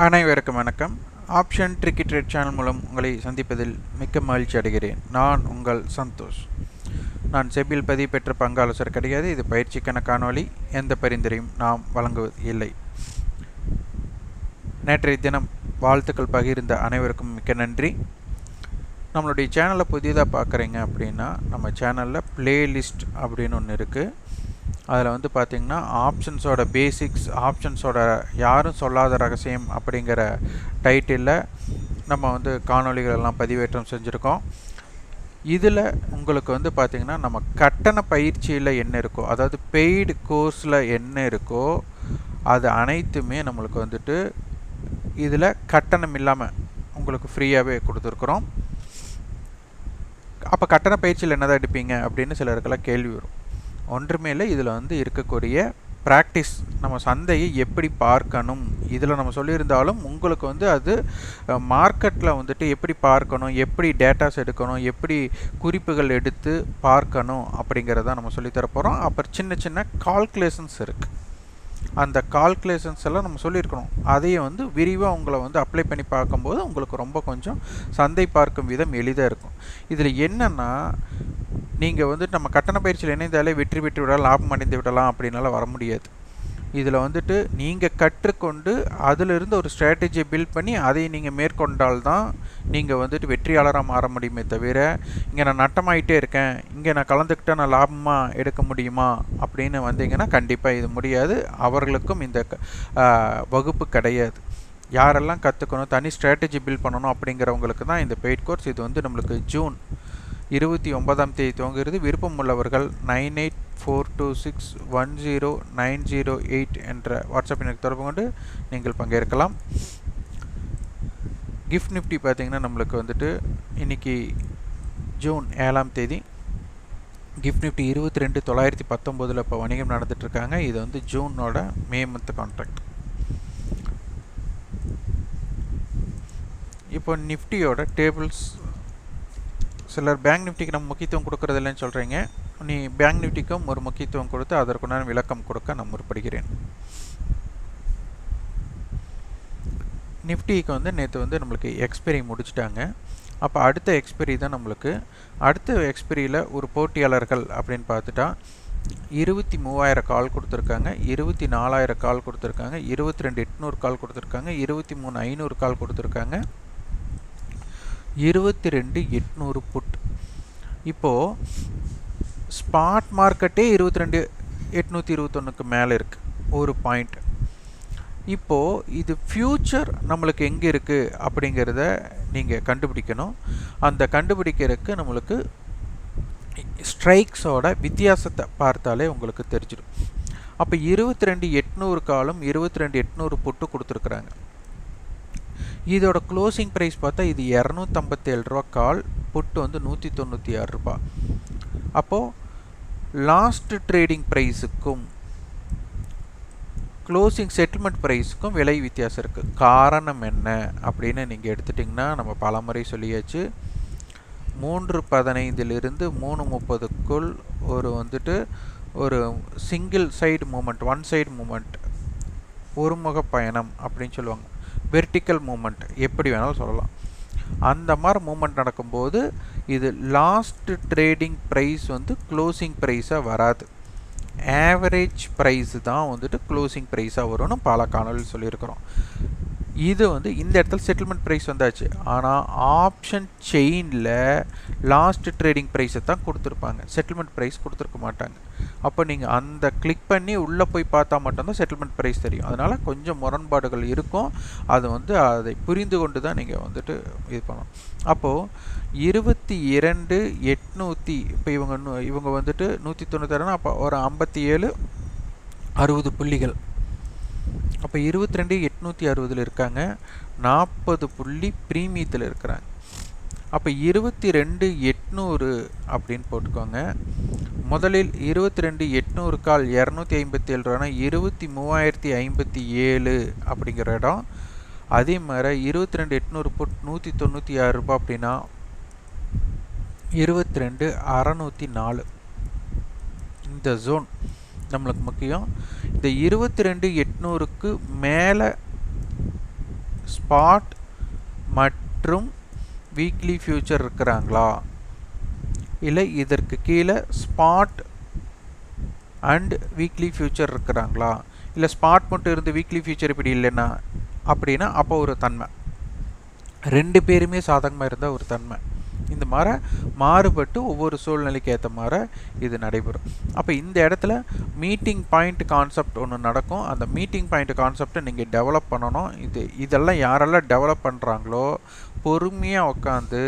அனைவருக்கும் வணக்கம். Option tricky trade channel மூலம் உங்களை சந்திப்பதில் மிக்க மகிழ்ச்சி அடைகிறேன். நான் உங்கள் சந்தோஷ். நான் செபியில் பதிவு பெற்ற பங்காலோசர் கிடையாது. இது பயிற்சிக்கான காணொளி. எந்த பரிந்துரையும் நாம் வழங்குவது இல்லை. நேற்றைய தினம் வாழ்த்துக்கள் பகிர்ந்த அனைவருக்கும் மிக்க நன்றி. நம்மளுடைய சேனலை புதிதாக பார்க்குறீங்க அப்படின்னா நம்ம சேனலில் பிளேலிஸ்ட் அப்படின்னு ஒன்று இருக்குது. அதில் வந்து பார்த்திங்கன்னா ஆப்ஷன்ஸோட பேசிக்ஸ், ஆப்ஷன்ஸோட யாரும் சொல்லாத ரகசியம் அப்படிங்கிற டைட்டிலில் நம்ம வந்து காணொளிகள் எல்லாம் பதிவேற்றம் செஞ்சுருக்கோம். இதில் உங்களுக்கு வந்து பார்த்திங்கன்னா நம்ம கட்டண பயிற்சியில் என்ன இருக்கோ, அதாவது பெய்டு கோர்ஸில் என்ன இருக்கோ அது அனைத்துமே நம்மளுக்கு வந்துட்டு இதில் கட்டணம் இல்லாமல் உங்களுக்கு ஃப்ரீயாகவே கொடுத்துருக்குறோம். அப்போ கட்டண பயிற்சியில் என்னதான் எடுப்பீங்க அப்படின்னு சிலருக்கெல்லாம் கேள்வி வரும். ஒன்றுமே இல்லை, இதில் வந்து இருக்கக்கூடிய ப்ராக்டிஸ், நம்ம சந்தையை எப்படி பார்க்கணும் இதில் நம்ம சொல்லியிருந்தாலும் உங்களுக்கு வந்து அது மார்க்கெட்டில் வந்துட்டு எப்படி பார்க்கணும், எப்படி டேட்டாஸ் எடுக்கணும், எப்படி குறிப்புகள் எடுத்து பார்க்கணும் அப்படிங்கிறத நம்ம சொல்லித்தரப்போகிறோம். அப்புறம் சின்ன சின்ன கால்குலேஷன்ஸ் இருக்குது. அந்த கால்குலேஷன்ஸ் எல்லாம் நம்ம சொல்லியிருக்கணும். அதையும் வந்து விரிவாக உங்களை வந்து அப்ளை பண்ணி பார்க்கும்போது உங்களுக்கு ரொம்ப கொஞ்சம் சந்தை பார்க்கும் விதம் எளிதாக இருக்கும். இதில் என்னென்னா, நீங்கள் வந்துட்டு நம்ம கட்டண பயிற்சியில் இணைந்தாலே வெற்றி பெற்று விடலாம், லாபம் அடைந்து விடலாம் அப்படின்னால வர முடியாது. இதில் வந்துட்டு நீங்கள் கற்றுக்கொண்டு அதிலிருந்து ஒரு ஸ்ட்ராட்டஜியை பில்ட் பண்ணி அதை நீங்கள் மேற்கொண்டால்தான் நீங்கள் வந்துட்டு வெற்றியாளராக மாற முடியுமே தவிர, இங்கே நான் நட்டமாகிட்டே இருக்கேன், இங்கே நான் கலந்துக்கிட்டால் நான் லாபமாக எடுக்க முடியுமா அப்படின்னு வந்தீங்கன்னா கண்டிப்பாக இது முடியாது. அவர்களுக்கும் இந்த வகுப்பு கிடையாது. யாரெல்லாம் கற்றுக்கணும், தனி ஸ்ட்ராட்டஜி பில்ட் பண்ணணும் அப்படிங்கிறவங்களுக்கு தான் இந்த பெய்ட் கோர்ஸ். இது வந்து நம்மளுக்கு ஜூன் 29 துவங்குகிறது. விருப்பம் உள்ளவர்கள் 9842610908 என்ற வாட்ஸ்அப் எனக்கு தொடர்பு கொண்டு நீங்கள் பங்கேற்கலாம். கிஃப்ட் நிஃப்டி பார்த்திங்கன்னா நம்மளுக்கு வந்துட்டு இன்றைக்கி ஜூன் 7 கிஃப்ட் நிஃப்டி 22,919 இப்போ வணிகம் நடந்துகிட்ருக்காங்க. இது வந்து ஜூனோட மே மந்த் கான்ட்ராக்ட். இப்போ நிஃப்டியோட டேபிள்ஸ், சிலர் பேங்க் நிஃப்டிக்கு நம்ம முக்கியத்துவம் கொடுக்குறதில்லன்னு சொல்கிறீங்க. நீ பேங்க் நிஃப்டிக்கும் ஒரு முக்கியத்துவம் கொடுத்து அதற்குண்டான விளக்கம் கொடுக்க நான் முற்படுகிறேன். நிஃப்டிக்கு வந்து நேற்று வந்து நம்மளுக்கு எக்ஸ்பைரி முடிச்சிட்டாங்க. அப்போ அடுத்த எக்ஸ்பைரி தான் நம்மளுக்கு. அடுத்த எக்ஸ்பைரியில் ஒரு போட்டியாளர்கள் அப்படின்னு பார்த்துட்டா 23,000 கால் கொடுத்துருக்காங்க, 24,000 கால் கொடுத்துருக்காங்க, 22,800 கால் கொடுத்துருக்காங்க, 23,500 கால் கொடுத்துருக்காங்க, 22,800 புட். இப்போது ஸ்பாட் மார்க்கெட்டே 22,821க்கு மேலே இருக்குது ஒரு பாயிண்ட். இப்போது இது ஃப்யூச்சர் நம்மளுக்கு எங்கே இருக்குது அப்படிங்கிறத நீங்கள் கண்டுபிடிக்கணும். அந்த கண்டுபிடிக்கிறதுக்கு நம்மளுக்கு ஸ்ட்ரைக்ஸோட வித்தியாசத்தை பார்த்தாலே உங்களுக்கு தெரிஞ்சிடும். அப்போ 22,800 காலும் 22,800 புட்டு கொடுத்துருக்குறாங்க. இதோட க்ளோசிங் ப்ரைஸ் பார்த்தா இது 257 ரூபா கால், புட்டு வந்து 196 ரூபா. அப்போது லாஸ்ட் ட்ரேடிங் ப்ரைஸுக்கும் க்ளோசிங் செட்டில்மெண்ட் ப்ரைஸுக்கும் விலை வித்தியாசம் இருக்குது. காரணம் என்ன அப்படின்னு நீங்கள் எடுத்துட்டிங்கன்னா, நம்ம பல முறை சொல்லியாச்சு, 3:15 3:30க்குள் ஒரு வந்துட்டு ஒரு single side moment, one side moment, ஒருமுக பயணம் அப்படின்னு சொல்லுவாங்க, வெர்டிக்கல் மூமெண்ட் எப்படி வேணாலும் சொல்லலாம். அந்த மாதிரி மூமெண்ட் நடக்கும்போது இது லாஸ்ட் ட்ரேடிங் ப்ரைஸ் வந்து க்ளோசிங் ப்ரைஸாக வராது, ஆவரேஜ் ப்ரைஸ் தான் வந்துட்டு க்ளோசிங் ப்ரைஸாக வரும்னு பல காணொலியில் சொல்லியிருக்கிறோம். இது வந்து இந்த இடத்துல செட்டில்மெண்ட் ப்ரைஸ் வந்தாச்சு. ஆனால் ஆப்ஷன் செயினில் லாஸ்ட் ட்ரேடிங் ப்ரைஸை தான் கொடுத்துருப்பாங்க, செட்டில்மெண்ட் ப்ரைஸ் கொடுத்துருக்க மாட்டாங்க. அப்போ நீங்கள் அந்த கிளிக் பண்ணி உள்ளே போய் பார்த்தா மட்டும்தான் செட்டில்மெண்ட் ப்ரைஸ் தெரியும். அதனால் கொஞ்சம் முரண்பாடுகள் இருக்கும். அது வந்து அதை புரிந்து கொண்டு தான் நீங்கள் வந்துட்டு இது பண்ணணும். அப்போது 22,800 இப்போ இவங்க வந்துட்டு 196, அப்போ ஒரு 57-60 புள்ளிகள். அப்போ 22,860 இருக்காங்க, 40 புள்ளி ப்ரீமியத்தில் இருக்கிறாங்க. அப்போ 22,800 அப்படின்னு போட்டுக்கோங்க. முதலில் 22,800 கால் 257 ரூபானா 23,057 அப்படிங்கிற இடம். அதே மாதிரி 22,800 புட் 196 ரூபா அப்படின்னா 22,604. இந்த ஜோன் நம்மளுக்கு முக்கியம். இந்த 22,800க்கு மேலே ஸ்பாட் மற்றும் வீக்லி ஃபியூச்சர் இருக்கிறாங்களா, இல்லை இதற்கு கீழே ஸ்பாட் அண்ட் வீக்லி ஃபியூச்சர் இருக்கிறாங்களா, இல்லை ஸ்பாட் மட்டும் இருந்து வீக்லி ஃபியூச்சர் இப்படி இல்லைன்னா அப்படின்னா அப்போ ஒரு தன்மை, ரெண்டு பேருமே சாதகமாக இருந்தால் ஒரு தன்மை. இந்த மாதிரி மாறுபட்டு ஒவ்வொரு சூழ்நிலைக்கு ஏற்ற மாதிரி இது நடைபெறும். அப்போ இந்த இடத்துல மீட்டிங் பாயிண்ட் கான்செப்ட் ஒன்று நடக்கும். அந்த மீட்டிங் பாயிண்ட் கான்செப்டை நீங்கள் டெவலப் பண்ணணும். இதெல்லாம் யாரெல்லாம் டெவலப் பண்ணுறாங்களோ பொறுமையாக உட்காந்து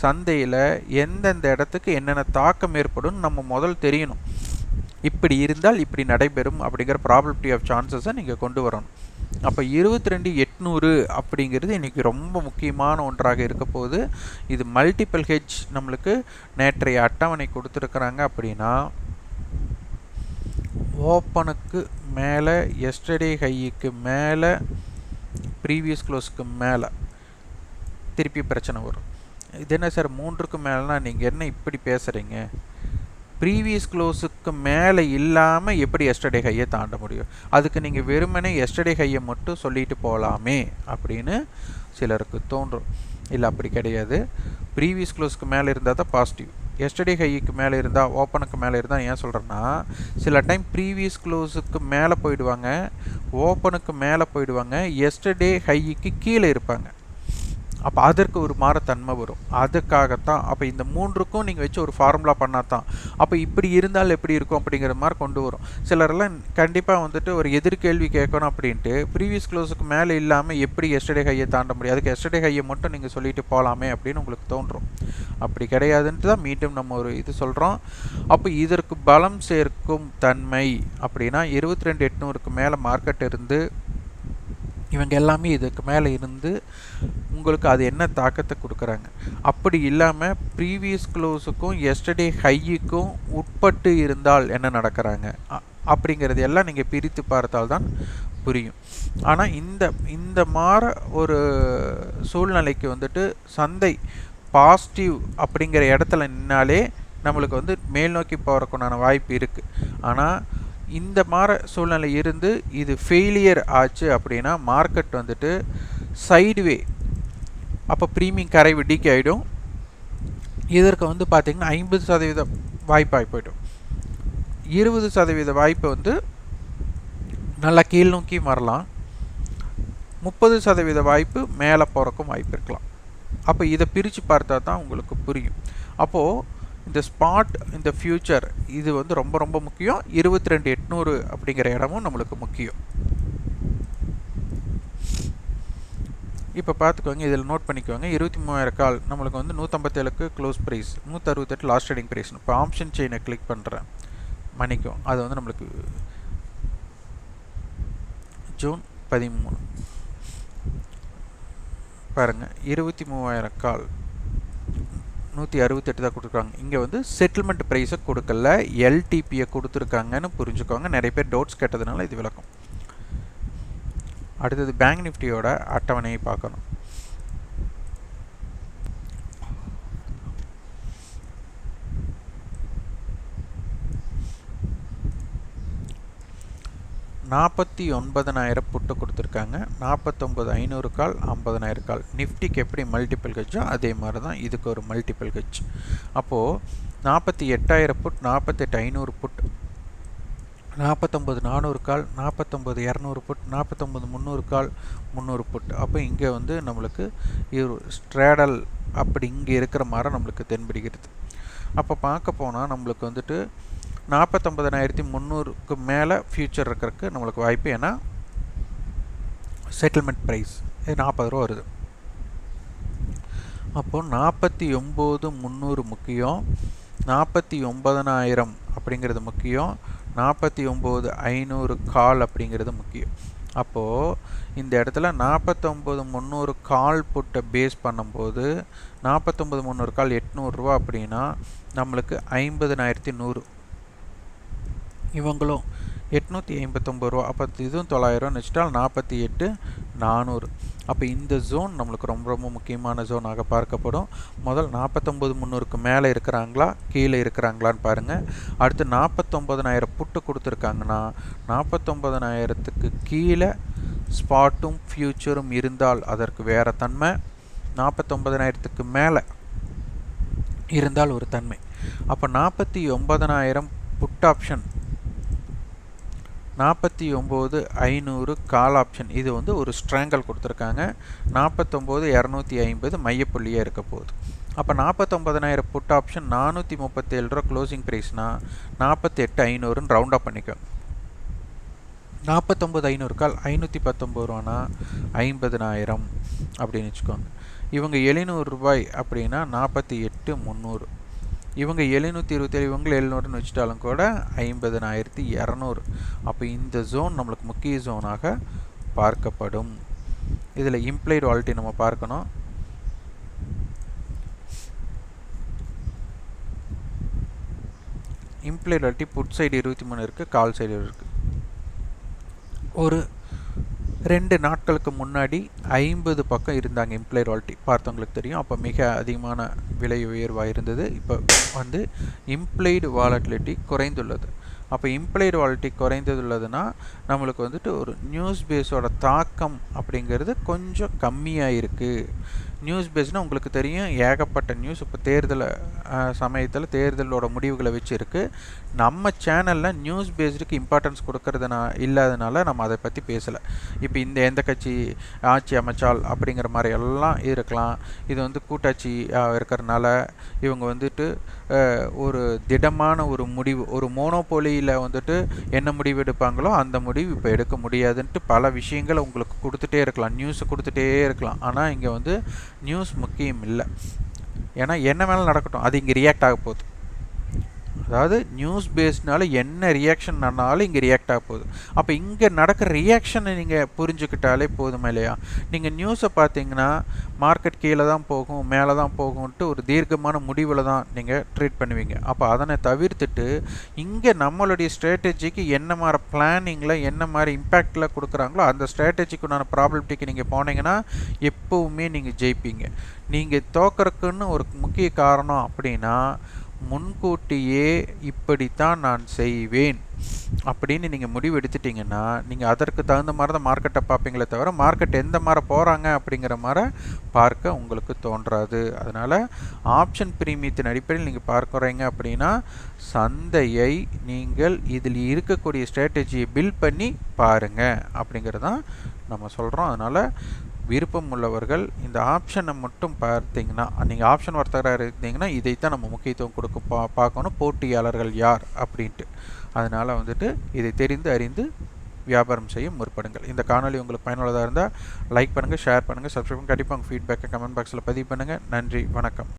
சந்தையில் எந்தெந்த இடத்துக்கு என்னென்ன தாக்கம் ஏற்படும் நம்ம முதல் தெரியணும். இப்படி இருந்தால் இப்படி நடைபெறும் அப்படிங்கிற ப்ராபபிலிட்டி ஆஃப் சான்சஸை நீங்கள் கொண்டு வரணும். அப்போ 22,800 அப்படிங்கிறது இன்றைக்கி ரொம்ப முக்கியமான ஒன்றாக இருக்க போது. இது மல்டிபிள் ஹெட்ஜ் நம்மளுக்கு நேற்றைய அட்டவணை கொடுத்துருக்குறாங்க. அப்படின்னா ஓப்பனுக்கு மேலே, எஸ்டர்டே ஹைக்கு மேலே, ப்ரீவியஸ் க்ளோஸுக்கு மேலே திருப்பி பிரச்சனை வரும். இது என்ன சார் 3க்கு மேலேனா நீங்கள் என்ன இப்படி பேசுகிறீங்க, ப்ரீவியஸ் க்ளோஸுக்கு மேலே இல்லாமல் எப்படி எஸ்டர்டே ஹையை தாண்ட முடியும், அதுக்கு நீங்கள் வெறுமனே எஸ்டர்டே ஹையை மட்டும் சொல்லிட்டு போகலாமே அப்படின்னு சிலருக்கு தோன்றும். இல்லை அப்படி கிடையாது. ப்ரீவியஸ் க்ளோஸுக்கு மேலே இருந்தால் தான் பாசிட்டிவ். எஸ்டர்டே ஹைக்கு மேலே இருந்தால், ஓப்பனுக்கு மேலே இருந்தால் ஏன் சொல்கிறேன்னா, சில டைம் ப்ரீவியஸ் க்ளோஸுக்கு மேலே போயிடுவாங்க, ஓப்பனுக்கு மேலே போயிடுவாங்க, எஸ்டர்டே ஹைக்கு கீழே இருப்பாங்க. அப்போ அதற்கு ஒரு மாறத்தன்மை வரும். அதுக்காகத்தான் அப்போ இந்த 3க்கும் நீங்கள் வச்சு ஒரு ஃபார்முலா பண்ணால் தான் அப்போ இப்படி இருந்தால் எப்படி இருக்கும் அப்படிங்கிற மாதிரி கொண்டு வரும். சிலரெல்லாம் கண்டிப்பாக வந்துட்டு ஒரு எதிர்கேள்வி கேட்கணும் அப்படின்ட்டு ப்ரீவியஸ் க்ளோஸுக்கு மேலே இல்லாமல் எப்படி எஸ்டர்டே ஹையை தாண்ட முடியும், அதுக்கு எஸ்டர்டே ஹையை மட்டும் நீங்கள் சொல்லிட்டு போகலாமே அப்படின்னு உங்களுக்கு தோன்றும். அப்படி கிடையாதுன்ட்டு தான் மீண்டும் நம்ம ஒரு இது சொல்கிறோம். அப்போ இதற்கு பலம் சேர்க்கும் தன்மை அப்படின்னா 22,800க்கு மேலே மார்க்கெட் இருந்து இவங்க எல்லாமே இதுக்கு மேலே இருந்து உங்களுக்கு அது என்ன தாக்கத்தை கொடுக்குறாங்க. அப்படி இல்லாமல் ப்ரீவியஸ் க்ளோஸுக்கும் எஸ்டர்டே ஹையுக்கும் உட்பட்டு இருந்தால் என்ன நடக்கிறாங்க அப்படிங்கிறது எல்லாம் நீங்கள் பிரித்து பார்த்தால் தான் புரியும். ஆனால் இந்த மாற ஒரு சூழ்நிலைக்கு வந்துட்டு சந்தை பாசிட்டிவ் அப்படிங்கிற இடத்துல நின்னாலே நம்மளுக்கு வந்து மேல் நோக்கி போகிறக்குண்டான வாய்ப்பு இருக்குது. ஆனால் இந்த மாதிரி சூழ்நிலை இருந்து இது ஃபெயிலியர் ஆச்சு அப்படின்னா மார்க்கெட் வந்துட்டு சைடுவே, அப்போ ப்ரீமியம் கரைவு டிகே ஆகிடும். இதற்கு வந்து பார்த்திங்கன்னா 50% வாய்ப்பாகி போய்டும். 20% வாய்ப்பு வந்து நல்லா கீழ் நோக்கி வரலாம். 30% வாய்ப்பு மேலே போகிறக்கும் வாய்ப்பு இருக்கலாம். அப்போ இதை பிரித்து பார்த்தா தான் உங்களுக்கு புரியும். அப்போது இந்த ஸ்பாட், இந்த ஃபியூச்சர் இது வந்து ரொம்ப ரொம்ப முக்கியம். 22,800 அப்படிங்கிற இடமும் நம்மளுக்கு முக்கியம். இப்போ பார்த்துக்கோங்க, இதில் நோட் பண்ணிக்கோங்க. 23,000 கால் நம்மளுக்கு வந்து 157க்கு close price, 168 last trading price. இப்போ ஆப்ஷன் செயினை கிளிக் பண்ணுறேன், மன்னிக்கும், அது வந்து நம்மளுக்கு ஜூன் 13 பாருங்கள். 23,000 கால் 168 தான் கொடுத்துருக்காங்க. இங்கே வந்து செட்டில்மெண்ட் ப்ரைஸை கொடுக்கல, எல்டிபியை கொடுத்துருக்காங்கன்னு புரிஞ்சுக்கோங்க. நிறைய பேர் டவுட்ஸ் கேட்டதுனால இது விளக்கம். அடுத்தது பேங்க் நிஃப்டியோட அட்டவணையை பார்க்கணும். $49,000 புட்டு கொடுத்துருக்காங்க. 49,500 கால், 50,000 கால். நிஃப்டிக்கு எப்படி மல்டிபிள் ஹெட்ஜோ அதே மாதிரி தான் இதுக்கு ஒரு மல்டிபிள் ஹெட்ஜ். அப்போது 48,000 புட், 48,500 புட், 49,400 கால், 49,200 புட், 49,300 கால், 300 புட். அப்போ இங்கே வந்து நம்மளுக்கு ஸ்ட்ரேடல் அப்படி இங்கே இருக்கிற மாதிரி நம்மளுக்கு தென்படுகிறது. அப்போ பார்க்க போனால் நம்மளுக்கு வந்துட்டு 49,300க்கு மேலே ஃபியூச்சர் இருக்கிறதுக்கு நம்மளுக்கு வாய்ப்பு. ஏன்னா செட்டில்மெண்ட் ப்ரைஸ் 40 ரூபா வருது. அப்போது 49,300 முக்கியம், 49,000 அப்படிங்கிறது முக்கியம், 49,500 கால் அப்படிங்கிறது முக்கியம். அப்போது இந்த இடத்துல 49,300 கால் புட்டை பேஸ் பண்ணும்போது 49,300 கால் 800 ரூபா அப்படின்னா நம்மளுக்கு 50,100. இவங்களும் 859 ரூபா. அப்போ இதுவும் 900 வச்சுட்டால் 48,400. அப்போ இந்த ஜோன் நம்மளுக்கு ரொம்ப ரொம்ப முக்கியமான ஜோனாக பார்க்கப்படும். முதல் 49,300க்கு மேலே இருக்கிறாங்களா கீழே இருக்கிறாங்களான்னு பாருங்கள். அடுத்து 49,000 புட்டு கொடுத்துருக்காங்கன்னா 49,000க்கு கீழே ஸ்பாட்டும் ஃபியூச்சரும் இருந்தால் அதற்கு வேறு தன்மை, 49,000க்கு மேலே இருந்தால் ஒரு தன்மை. அப்போ 49,000 புட் ஆப்ஷன், 49,500 கால் ஆப்ஷன், இது வந்து ஒரு ஸ்ட்ராங்கல் கொடுத்துருக்காங்க. 49,250 மையப்புள்ளியாக இருக்க போகுது. அப்போ 49,000 புட் ஆப்ஷன் 437 ரூபா க்ளோசிங் ப்ரைஸ்னா 48,500ன்னு ரவுண்ட் அப் பண்ணிக்கோங்க. 49,500 கால் 519 ரூபானா 50,000 அப்படின்னு வச்சுக்கோங்க. இவங்க 700 ரூபாய் அப்படின்னா 48,300. இவங்க 727, இவங்க 700ன்னு வச்சுட்டாலும் கூட 50,200. அப்போ இந்த ஜோன் நம்மளுக்கு முக்கிய ஜோனாக பார்க்கப்படும். இதில் இம்ப்ளைடு வாலிட்டி நம்ம பார்க்கணும். இம்ப்ளைடு வாலிட்டி புட் சைடு 23 இருக்குது, கால் சைடு இருக்குது. ஒரு 2 நாட்களுக்கு முன்னாடி 50 பக்கம் இருந்தாங்க இம்ப்ளைடு வாலிட்டி, பார்த்தவங்களுக்கு தெரியும். அப்போ மிக அதிகமான விலை உயர்வாக இருந்தது. இப்போ வந்து இம்ப்ளைடு வாலட்டிலிட்டி குறைந்துள்ளது. அப்போ இம்ப்ளைடு வாலிட்டி குறைந்துள்ளதுன்னா நம்மளுக்கு வந்துட்டு ஒரு நியூஸ் பேஸோட தாக்கம் அப்படிங்கிறது கொஞ்சம் கம்மியாக இருக்குது. நியூஸ் பேஸ்னால் உங்களுக்கு தெரியும், ஏகப்பட்ட நியூஸ் இப்போ தேர்தல் சமயத்தில் தேர்தலோட முடிவுகளை வச்சு இருக்குது. நம்ம சேனலில் நியூஸ் பேஸ்டுக்கு இம்பார்ட்டன்ஸ் கொடுக்கறதுனா இல்லாதனால நம்ம அதை பற்றி பேசலை. இப்போ இந்த எந்த கட்சி ஆட்சி அமைச்சால் அப்படிங்கிற மாதிரி எல்லாம் இருக்கலாம். இது வந்து கூட்டாட்சி இருக்கிறதுனால இவங்க வந்துட்டு ஒரு திடமான ஒரு முடிவு, ஒரு மோனோபோலியில் வந்துட்டு என்ன முடிவு எடுப்பாங்களோ அந்த முடிவு இப்போ எடுக்க முடியாதுன்ட்டு பல விஷயங்களை உங்களுக்கு கொடுத்துட்டே இருக்கலாம், நியூஸை கொடுத்துட்டே இருக்கலாம். ஆனால் இங்கே வந்து நியூஸ் முக்கியம் இல்லை. ஏன்னா என்ன வேணாலும் நடக்கட்டும், அது இங்கே ரியாக்ட் ஆக போகுது. அதாவது நியூஸ் பேஸ்னால என்ன ரியாக்ஷன் ஆனாலும் இங்கே ரியாக்ட் ஆக போகுது. அப்போ இங்கே நடக்கிற ரியாக்ஷனை நீங்கள் புரிஞ்சுக்கிட்டாலே போதுமா இல்லையா? நீங்கள் நியூஸை பார்த்தீங்கன்னா மார்க்கெட் கீழே தான் போகும், மேலே தான் போகும்ன்ட்டு ஒரு தீர்க்கமான முடிவில் தான் நீங்கள் ட்ரீட் பண்ணுவீங்க. அப்போ அதனை தவிர்த்துட்டு இங்கே நம்மளுடைய ஸ்ட்ராட்டஜிக்கு என்ன மாதிரி பிளானிங்கில் என்ன மாதிரி இம்பேக்டில் கொடுக்குறாங்களோ அந்த ஸ்ட்ராட்டஜிக்குண்டான ப்ராபபிலிட்டிக்கு நீங்கள் போனீங்கன்னா எப்போவுமே நீங்கள் ஜெயிப்பீங்க. நீங்கள் தோக்கறதுக்குன்னு ஒரு முக்கிய காரணம் அப்படின்னா முன்கூட்டியே இப்படித்தான் நான் செய்வேன் அப்படின்னு நீங்கள் முடிவு எடுத்துட்டிங்கன்னா நீங்கள் அதற்கு தகுந்த மாதிரி தான் மார்க்கெட்டை பார்ப்பீங்களே தவிர மார்க்கெட் எந்த மாதிரி போகிறாங்க அப்படிங்கிற மாதிரி பார்க்க உங்களுக்கு தோன்றாது. அதனால் ஆப்ஷன் பிரீமியத்தின் அடிப்படையில் நீங்கள் பார்க்குறீங்க அப்படின்னா சந்தையை நீங்கள் இதில் இருக்கக்கூடிய ஸ்ட்ராட்டஜியை பில்ட் பண்ணி பாருங்கள் அப்படிங்கிறது தான் நம்ம சொல்கிறோம். அதனால் விருப்பம் உள்ளவர்கள் இந்த ஆப்ஷனை மட்டும் பார்த்தீங்கன்னா, நீங்கள் ஆப்ஷன் வர்த்தகராக இருந்தீங்கன்னா இதைத்தான் நம்ம முக்கியத்துவம் கொடுக்க பார்க்கணும், போட்டியாளர்கள் யார் அப்படின்ட்டு. அதனால் வந்துட்டு இதை தெரிந்து அறிந்து வியாபாரம் செய்ய முற்படுங்கள். இந்த காணொலி உங்களுக்கு பயனுள்ளதாக இருந்தால் லைக் பண்ணுங்கள், ஷேர் பண்ணுங்கள், சப்ஸ்கிரைப் பண்ணுங்கள். கண்டிப்பாக உங்கள் ஃபீட்பேக்கை கமெண்ட் பாக்ஸில் பதிவு பண்ணுங்கள். நன்றி, வணக்கம்.